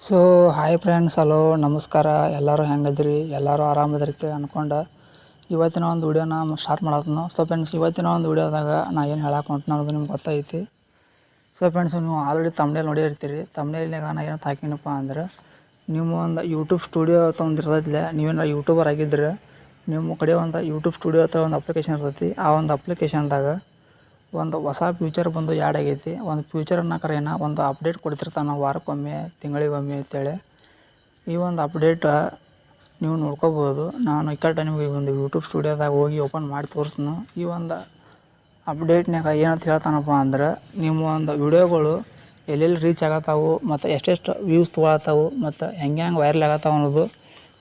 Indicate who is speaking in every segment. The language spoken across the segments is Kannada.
Speaker 1: ಸೊ ಹಾಯ್ ಫ್ರೆಂಡ್ಸ್, ಹಲೋ ನಮಸ್ಕಾರ. ಎಲ್ಲರೂ ಹೆಂಗದ್ರಿ? ಎಲ್ಲರೂ ಆರಾಮದಿರುತ್ತೆ ಅನ್ಕೊಂಡು ಇವತ್ತಿನ ಒಂದು ವಿಡಿಯೋನ ಸ್ಟಾರ್ಟ್ ಮಾಡತ್ನು. ಸೊ ಫ್ರೆಂಡ್ಸ್, ಇವತ್ತಿನ ಒಂದು ವಿಡಿಯೋದಾಗ ನಾ ಏನು ಹೇಳಕ್ಕೆ ಹೊಂಟು ಅನ್ನೋದು ನಿಮ್ಗೆ ಗೊತ್ತೈತಿ. ಸೊ ಫ್ರೆಂಡ್ಸ್, ನೀವು ಆಲ್ರೆಡಿ ತಮ್ನೇಲ್ ನೋಡಿರ್ತೀರಿ. ತಮ್ನೇಲ್ನಾಗ ನಾ ಏನು ಹಾಕಿನಪ್ಪ ಅಂದ್ರೆ, ನೀವು ಒಂದು ಯೂಟ್ಯೂಬ್ ಸ್ಟುಡಿಯೋ ತೊಗೊಂಡಿರ್ತೈತಿಲ್ಲ, ನೀವೇನಾರ ಯೂಟ್ಯೂಬರ್ ಆಗಿದ್ರೆ ನಿಮ್ಮ ಕಡೆ ಒಂದು ಯೂಟ್ಯೂಬ್ ಸ್ಟುಡಿಯೋ ಅಥವಾ ಒಂದು ಅಪ್ಲಿಕೇಶನ್ ಇರ್ತೈತಿ. ಆ ಒಂದು ಅಪ್ಲಿಕೇಶನ್ದಾಗ ಒಂದು ಹೊಸ ಫ್ಯೂಚರ್ ಬಂದು ಆ್ಯಡ್ ಆಗೈತಿ. ಒಂದು ಫ್ಯೂಚರ್ ಅನ್ನೋಕರ ಒಂದು ಅಪ್ಡೇಟ್ ಕೊಡ್ತಿರ್ತಾನೆ ವಾರಕ್ಕೊಮ್ಮೆ, ತಿಂಗಳಿಗೊಮ್ಮೆ ಅಂತೇಳಿ. ಈ ಒಂದು ಅಪ್ಡೇಟ್ ನೀವು ನೋಡ್ಕೋಬೋದು. ನಾನು ಈ ಕಡೆ ನಿಮಗೆ ಒಂದು ಯೂಟ್ಯೂಬ್ ಸ್ಟುಡಿಯೋದಾಗ ಹೋಗಿ ಓಪನ್ ಮಾಡಿ ತೋರಿಸ್ತೀನಿ. ಈ ಒಂದು ಅಪ್ಡೇಟ್ನಾಗ ಏನಂತ ಹೇಳ್ತಾನಪ್ಪ ಅಂದ್ರೆ, ನಿಮ್ಮ ಒಂದು ವಿಡಿಯೋಗಳು ಎಲ್ಲೆಲ್ಲಿ ರೀಚ್ ಆಗತ್ತಾವು ಮತ್ತು ಎಷ್ಟೆಷ್ಟು ವ್ಯೂಸ್ ತೊಗೊಳತ್ತಾವು ಮತ್ತು ಹೆಂಗೆ ವೈರಲ್ ಆಗತ್ತಾವ ಅನ್ನೋದು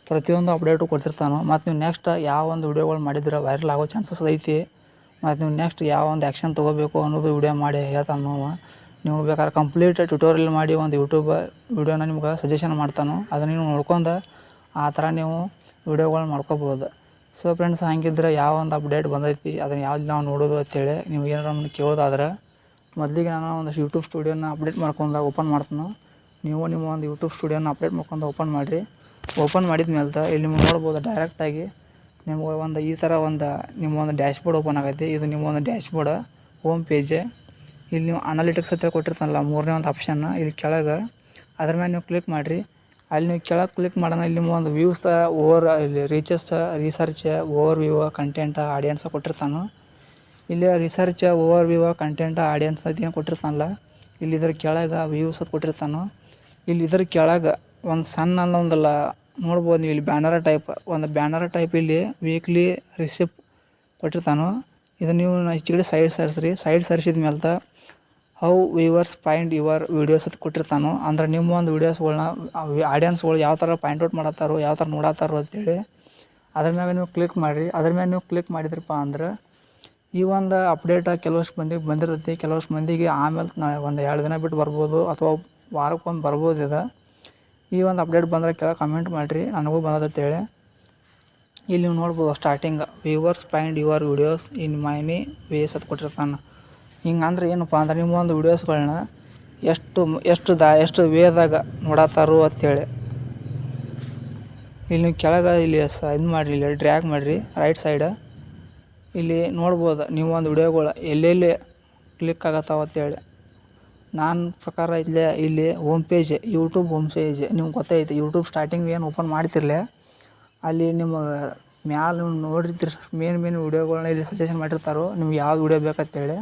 Speaker 1: ಪ್ರತಿಯೊಂದು ಅಪ್ಡೇಟು ಕೊಡ್ತಿರ್ತಾನೆ. ಮತ್ತು ನೀವು ನೆಕ್ಸ್ಟ್ ಯಾವ ಒಂದು ವಿಡಿಯೋಗಳು ಮಾಡಿದ್ರೆ ವೈರಲ್ ಆಗೋ ಚಾನ್ಸಸ್ ಐತಿ, ಮತ್ತು ನೀವು ನೆಕ್ಸ್ಟ್ ಯಾವ ಒಂದು ಆ್ಯಕ್ಷನ್ ತೊಗೋಬೇಕು ಅನ್ನೋದು ವಿಡಿಯೋ ಮಾಡಿ ಹೇಳ್ತಾನೆ. ನೀವು ಬೇಕಾದ್ರೆ ಕಂಪ್ಲೀಟ್ ಟ್ಯುಟೋರಿಯಲ್ ಮಾಡಿ ಒಂದು ಯೂಟ್ಯೂಬ್ ವಿಡಿಯೋನ ನಿಮ್ಗೆ ಸಜೆಷನ್ ಮಾಡ್ತಾನೆ. ಅದನ್ನು ನೀವು ನೋಡ್ಕೊಂಡು ಆ ಥರ ನೀವು ವಿಡಿಯೋಗಳು ಮಾಡ್ಕೋಬೋದು. ಸೊ ಫ್ರೆಂಡ್ಸ್, ಹಂಗಿದ್ರೆ ಯಾವ ಒಂದು ಅಪ್ಡೇಟ್ ಬಂದೈತಿ ಅದನ್ನು ಯಾವ್ದು ನಾವು ನೋಡೋದು ಅಂತೇಳಿ ನೀವು ಏನಾರ ನಮ್ಮನ್ನು ಕೇಳೋದಾದ್ರೆ, ಮೊದಲಿಗೆ ನಾನು ಒಂದು ಯೂಟ್ಯೂಬ್ ಸ್ಟುಡಿಯೋನ ಅಪ್ಡೇಟ್ ಮಾಡ್ಕೊಂಡು ಓಪನ್ ಮಾಡ್ತೀನಿ. ನೀವು ನಿಮ್ಮ ಒಂದು ಯೂಟ್ಯೂಬ್ ಸ್ಟುಡಿಯೋನ ಅಪ್ಡೇಟ್ ಮಾಡ್ಕೊಂಡು ಓಪನ್ ಮಾಡಿರಿ. ಓಪನ್ ಮಾಡಿದ ಮೇಲೆ ಇಲ್ಲಿ ನಿಮ್ಗೆ ನೋಡ್ಬೋದು, ಡೈರೆಕ್ಟಾಗಿ ನಿಮ್ಗೆ ಒಂದು ಈ ಥರ ಒಂದು ನಿಮ್ಮ ಒಂದು ಡ್ಯಾಶ್ಬೋರ್ಡ್ ಓಪನ್ ಆಗೈತಿ. ಇದು ನಿಮ್ಮ ಒಂದು ಡ್ಯಾಶ್ಬೋರ್ಡ್ ಹೋಮ್ ಪೇಜ್. ಇಲ್ಲಿ ನೀವು ಅನಾಲಿಟಿಕ್ಸ್ ಹತ್ತಿರ ಕೊಟ್ಟಿರ್ತಾನಲ್ಲ, ಮೂರನೇ ಒಂದು ಆಪ್ಷನ್ನ ಇಲ್ಲಿ ಕೆಳಗೆ, ಅದ್ರ ಮೇಲೆ ನೀವು ಕ್ಲಿಕ್ ಮಾಡಿರಿ. ಅಲ್ಲಿ ನೀವು ಕೆಳಗೆ ಕ್ಲಿಕ್ ಮಾಡೋಣ, ಇಲ್ಲಿ ನಿಮ್ಮ ಒಂದು ವ್ಯೂಸ್ ಇಲ್ಲಿ reaches, research, overview, content, audience ಕೊಟ್ಟಿರ್ತಾನೆ. ಇಲ್ಲಿ research, overview, content, audience ಏನು ಕೊಟ್ಟಿರ್ತಾನಲ್ಲ, ಇಲ್ಲಿ ಇದ್ರ ಕೆಳಗೆ ವ್ಯೂಸ್ ಅದು ಕೊಟ್ಟಿರ್ತಾನೆ. ಇಲ್ಲಿ ಇದ್ರ ಕೆಳಗೆ ಒಂದು ಸಣ್ಣ ಒಂದಲ್ಲ ನೋಡ್ಬೋದು ನೀವು, ಇಲ್ಲಿ ಬ್ಯಾನರ್ ಟೈಪ್ ಇಲ್ಲಿ ವೀಕ್ಲಿ ರಿಸಿಪ್ಟ್ ಕೊಟ್ಟಿರ್ತಾನೆ. ಇದು ನೀವು ಹೆಚ್ಚಿಗೆ ಸೈಡ್ ಸರಿಸಿದ ಮೇಲೆ how viewers find your videos ಅಂತ ಕೊಟ್ಟಿರ್ತಾನೆ. ಅಂದ್ರೆ ನಿಮ್ಮ ಒಂದು ವೀಡಿಯೋಸ್ಗಳ್ನ ಆಡಿಯನ್ಸ್ಗಳು ಯಾವ ಥರ ಪಾಯಿಂಟ್ ಔಟ್ ಮಾಡತ್ತಾರೋ, ಯಾವ ಥರ ನೋಡತ್ತಾರೋ ಅಂತೇಳಿ ಅದ್ರ ಮ್ಯಾಗ ನೀವು ಕ್ಲಿಕ್ ಮಾಡಿರಿ. ಅದ್ರ ಮ್ಯಾಗ ನೀವು ಕ್ಲಿಕ್ ಮಾಡಿದ್ರಪ್ಪ ಅಂದ್ರೆ ಈ ಒಂದು ಅಪ್ಡೇಟ್ ಕೆಲವಷ್ಟು ಮಂದಿಗೆ ಬಂದಿರ್ತೈತಿ. ಕೆಲವಷ್ಟು ಮಂದಿಗೆ ಆಮೇಲೆ ಒಂದು 2 ದಿನ ಬಿಟ್ಟು ಬರ್ಬೋದು, ಅಥವಾ ವಾರಕ್ಕೊಂದು ಬರ್ಬೋದು. ಇದು ಈ ಒಂದು ಅಪ್ಡೇಟ್ ಬಂದರೆ ಕೆಳಗೆ ಕಮೆಂಟ್ ಮಾಡಿರಿ, ನನಗೂ ಬಂದತ್ತೇಳಿ. ಇಲ್ಲಿ ನೀವು ನೋಡ್ಬೋದು, starting viewers find your videos in many ways ಅಂತ ಕೊಟ್ಟಿರ್ತಾನೆ. ಹಿಂಗಂದ್ರೆ ಏನಪ್ಪ ಅಂದ್ರೆ, ನಿಮ್ಮ ಒಂದು ವೀಡಿಯೋಸ್ಗಳನ್ನ ಎಷ್ಟು ವೇದಾಗ ನೋಡತ್ತಾರೋ ಅಂತೇಳಿ. ಇಲ್ಲಿ ನೀವು ಕೆಳಗೆ ಇಲ್ಲಿ ಇದು ಮಾಡಿರಿ, ಇಲ್ಲಿ ಡ್ರ್ಯಾಗ್ ಮಾಡಿರಿ ರೈಟ್ ಸೈಡ್. ಇಲ್ಲಿ ನೋಡ್ಬೋದು ನೀವು ಒಂದು ವಿಡಿಯೋಗಳು ಎಲ್ಲೆಲ್ಲಿ ಕ್ಲಿಕ್ ಆಗತ್ತಾವ ಅಂತೇಳಿ. ನನ್ನ ಪ್ರಕಾರ ಇಲ್ಲಿ home page, YouTube home page ನಿಮ್ಗೆ ಗೊತ್ತೈತಿ. ಯೂಟ್ಯೂಬ್ ಸ್ಟಾರ್ಟಿಂಗ್ ಏನು ಓಪನ್ ಮಾಡ್ತಿರಲಿ, ಅಲ್ಲಿ ನಿಮಗೆ ಮ್ಯಾಲೆ ನೀವು ನೋಡಿರ್ತೀರಿ ಮೇನ್ ವೀಡಿಯೋಗಳನ್ನ ಇಲ್ಲಿ ಸಜೆಷನ್ ಮಾಡಿರ್ತಾರೋ, ನಿಮ್ಗೆ ಯಾವ ವೀಡಿಯೋ ಬೇಕಂತೇಳಿ.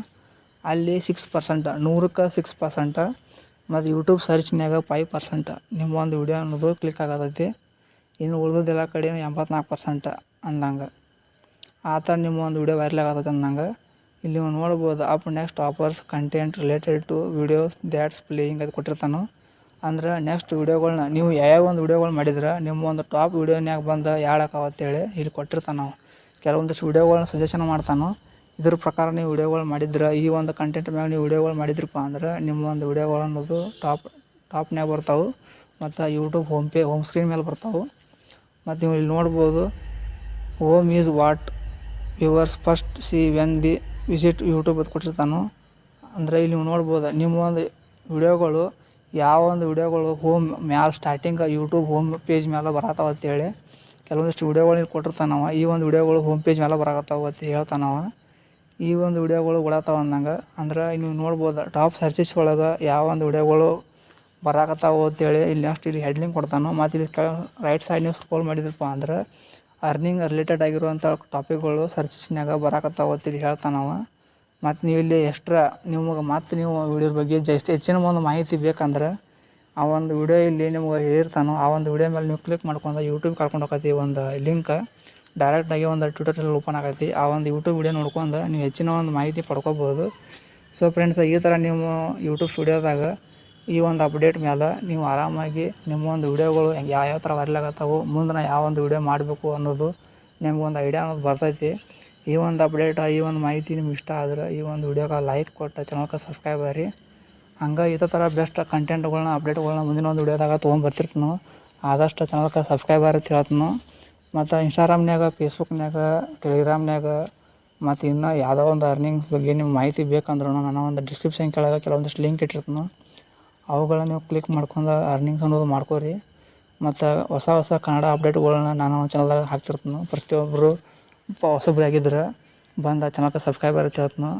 Speaker 1: ಅಲ್ಲಿ 6%, 100ಕ್ಕೆ 6%, ಮತ್ತು ಯೂಟ್ಯೂಬ್ ಸರ್ಚ್ನಾಗ 5% ನಿಮ್ಮ ಒಂದು ವೀಡಿಯೋ ಅನ್ನೋದು ಕ್ಲಿಕ್ ಆಗತೈತಿ. ಇನ್ನು ಉಳಿದೆಲ್ಲ ಕಡೆ 84% ಅಂದಂಗೆ. ಆ ಥರ ನಿಮ್ಮ ಒಂದು ವೀಡಿಯೋ ವೈರಲ್ ಆಗತೈತೆ ಅಂದಂಗೆ. ಇಲ್ಲಿ ನೀವು ನೋಡ್ಬೋದು, up next offers content related to videos that's playing ಅದು ಕೊಟ್ಟಿರ್ತಾನೆ. ಅಂದ್ರೆ ನೆಕ್ಸ್ಟ್ ವೀಡಿಯೋಗಳನ್ನ ನೀವು ಯಾವ್ಯಾವ ಒಂದು ವೀಡಿಯೋಗಳು ಮಾಡಿದ್ರೆ ನಿಮ್ಮ ಒಂದು ಟಾಪ್ ವೀಡಿಯೋನ್ಯಾಗ ಬಂದು ಯಾಳಕ್ಕಾವತ್ತೇಳಿ ಇಲ್ಲಿ ಕೊಟ್ಟಿರ್ತಾನೆ. ನಾವು ಕೆಲವೊಂದಿಷ್ಟು ವೀಡಿಯೋಗಳನ್ನ ಸಜೆಷನ್ ಮಾಡ್ತಾನೆ. ಇದ್ರ ಪ್ರಕಾರ ನೀವು ವೀಡಿಯೋಗಳು ಮಾಡಿದ್ರೆ, ಈ ಒಂದು ಕಂಟೆಂಟ್ ಮ್ಯಾಗ ನೀವು ವೀಡಿಯೋಗಳು ಮಾಡಿದ್ರಪ್ಪ ಅಂದ್ರೆ ನಿಮ್ಮ ಒಂದು ವೀಡಿಯೋಗಳು ಅನ್ನೋದು ಟಾಪ್ನ್ಯಾಗ ಬರ್ತಾವೆ, ಮತ್ತು ಯೂಟ್ಯೂಬ್ ಹೋಮ್ ಸ್ಕ್ರೀನ್ ಮೇಲೆ ಬರ್ತಾವೆ. ಮತ್ತು ನೀವು ಇಲ್ಲಿ ನೋಡ್ಬೋದು, home is what viewers first see when the visit YouTube ಅದು ಕೊಟ್ಟಿರ್ತಾನೆ. ಅಂದರೆ ಇಲ್ಲಿ ನೀವು ನೋಡ್ಬೋದು, ನಿಮ್ಮ ಒಂದು ವಿಡಿಯೋಗಳು ಯಾವ ಒಂದು ವಿಡಿಯೋಗಳು ಹೋಮ್ ಮ್ಯಾಲೆ ಸ್ಟಾರ್ಟಿಂಗ್ ಯೂಟ್ಯೂಬ್ ಹೋಮ್ ಪೇಜ್ ಮೇಲೆ ಬರತ್ತಾವ ಅಂತೇಳಿ ಕೆಲವೊಂದಿಷ್ಟು ವೀಡಿಯೋಗಳು ಕೊಟ್ಟಿರ್ತಾನವ. ಈ ಒಂದು ವಿಡಿಯೋಗಳು ಹೋಮ್ ಪೇಜ್ ಮೇಲೆ ಬರಕತ್ತಾವ ಅಂತ ಹೇಳ್ತಾನವ. ಈ ಒಂದು ವಿಡಿಯೋಗಳು ಓಡಾತಾವ ಅಂದಂಗೆ. ಅಂದ್ರೆ ನೀವು ನೋಡ್ಬೋದು, ಟಾಪ್ ಸರ್ಚಸ್ ಒಳಗೆ ಯಾವ ಒಂದು ವಿಡಿಯೋಗಳು ಬರಾಕತ್ತಾವ ಅಂತೇಳಿ ಇಲ್ಲಿ ನೆಕ್ಸ್ಟ್ ಇಲ್ಲಿ ಹೆಡ್ಲಿಂಗ್ ಕೊಡ್ತಾನೆ. ಮತ್ತು ಇಲ್ಲಿ ರೈಟ್ ಸೈಡ್ ನೀವು ಸ್ಕ್ರೋಲ್ ಮಾಡಿದ್ರಪ್ಪ ಅಂದ್ರೆ ಅರ್ನಿಂಗ್ ರಿಲೇಟೆಡ್ ಆಗಿರುವಂಥ ಟಾಪಿಕ್ಗಳು ಸರ್ಚಸ್ನಾಗ ಬರಾಕತ್ತಾವ ಅಂತೇಳಿ ಹೇಳ್ತಾನವ. ಮತ್ತು ನೀವು ಇಲ್ಲಿ ಎಕ್ಸ್ಟ್ರಾ ನೀವು ವಿಡಿಯೋ ಬಗ್ಗೆ ಹೆಚ್ಚಿನ ಒಂದು ಮಾಹಿತಿ ಬೇಕಂದ್ರೆ ಆ ಒಂದು ವಿಡಿಯೋ ಇಲ್ಲಿ ನಿಮ್ಗೆ ಹೇಳಿರ್ತಾನೋ, ಆ ಒಂದು ವಿಡಿಯೋ ಮೇಲೆ ನೀವು ಕ್ಲಿಕ್ ಮಾಡ್ಕೊಂಡು ಯೂಟ್ಯೂಬ್ ಕರ್ಕೊಂಡು ಹೋಗತ್ತಿ. ಒಂದು ಲಿಂಕ್ ಡೈರೆಕ್ಟಾಗಿ ಒಂದು ಟ್ಯೂಟೋರಿಯಲ್ ಓಪನ್ ಆಗೈತಿ. ಆ ಒಂದು ಯೂಟ್ಯೂಬ್ ವಿಡಿಯೋ ನೋಡ್ಕೊಂಡು ನೀವು ಹೆಚ್ಚಿನ ಒಂದು ಮಾಹಿತಿ ಪಡ್ಕೋಬೋದು. ಸೊ ಫ್ರೆಂಡ್ಸ್, ಈ ಥರ ನೀವು ಯೂಟ್ಯೂಬ್ ಸ್ಟುಡಿಯೋದಾಗ ಈ ಒಂದು ಅಪ್ಡೇಟ್ ಮೇಲೆ ನೀವು ಆರಾಮಾಗಿ ನಿಮ್ಮ ಒಂದು ವಿಡಿಯೋಗಳು ಯಾವ ಥರ ವೈರಲ್ ಆಗತ್ತಾವೆ, ಮುಂದೆ ಯಾವ ಒಂದು ವಿಡಿಯೋ ಮಾಡಬೇಕು ಅನ್ನೋದು ನಿಮ್ಗೊಂದು ಐಡಿಯಾ ಅನ್ನೋದು ಬರ್ತೈತಿ. ಈ ಒಂದು ಅಪ್ಡೇಟ್, ಈ ಒಂದು ಮಾಹಿತಿ ನಿಮ್ಗೆ ಇಷ್ಟ ಆದ್ರೆ ಈ ಒಂದು ವಿಡಿಯೋಗೆ ಲೈಕ್ ಕೊಟ್ಟು ಚಾನಲ್ಗೆ ಸಬ್ಸ್ಕ್ರೈಬ್ ಆಗಿರಿ. ಹಂಗೆ ಇದೇ ಥರ ಬೆಸ್ಟ್ ಕಂಟೆಂಟ್ಗಳನ್ನ ಅಪ್ಡೇಟ್ಗಳನ್ನ ಮುಂದಿನ ಒಂದು ವಿಡಿಯೋದಾಗ ತೊಗೊಂಡ್ಬರ್ತಿರ್ತೀನಿ. ಆದಷ್ಟು ಚಾನಲ್ಗೆ ಸಬ್ಸ್ಕ್ರೈಬ್ ಆಗಿರಿ ಹೇಳ್ತೀನಿ. ಮತ್ತು ಇನ್ಸ್ಟಾಗ್ರಾಮ್ನಾಗ, ಫೇಸ್ಬುಕ್ನಾಗ, ಟೆಲಿಗ್ರಾಮ್ನಾಗ, ಮತ್ತು ಇನ್ನೂ ಯಾವುದೋ ಒಂದು ಅರ್ನಿಂಗ್ಸ್ ಬಗ್ಗೆ ನಿಮ್ಮ ಮಾಹಿತಿ ಬೇಕಂದ್ರೂ ನಾನು ಒಂದು ಡಿಸ್ಕ್ರಿಪ್ಷನ್ ಕೆಳಗೆ ಕೆಲವೊಂದಿಷ್ಟು ಲಿಂಕ್ ಇಟ್ಟಿರ್ತೀನಿ. ಅವುಗಳನ್ನ ನೀವು ಕ್ಲಿಕ್ ಮಾಡ್ಕೊಂಡು ಅರ್ನಿಂಗ್ಸ್ ಅನ್ನೋದು ಮಾಡ್ಕೋರಿ. ಮತ್ತು ಹೊಸ ಕನ್ನಡ ಅಪ್ಡೇಟ್ಗಳನ್ನ ನಾನು ಚಾನಲ್ದಾಗ ಹಾಕ್ತಿರ್ತೀನಿ. ಪ್ರತಿಯೊಬ್ಬರು ಹೊಸಬ್ರು ಆಗಿದ್ರೆ ಬಂದು ಆ ಚಾನಲ್ಗೆ ಸಬ್ಸ್ಕ್ರೈಬರ್ ಅಂತ ಹೇಳ್ತೀನಿ.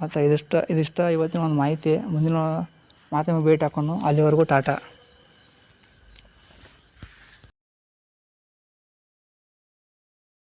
Speaker 1: ಮತ್ತು ಇದಿಷ್ಟ ಇವತ್ತಿನ ಒಂದು ಮಾಹಿತಿ. ಮುಂದಿನ ಮಾತಿನ ಭೇಟಿ ಹಾಕೋಣ. ಅಲ್ಲಿವರೆಗೂ ಟಾಟಾ.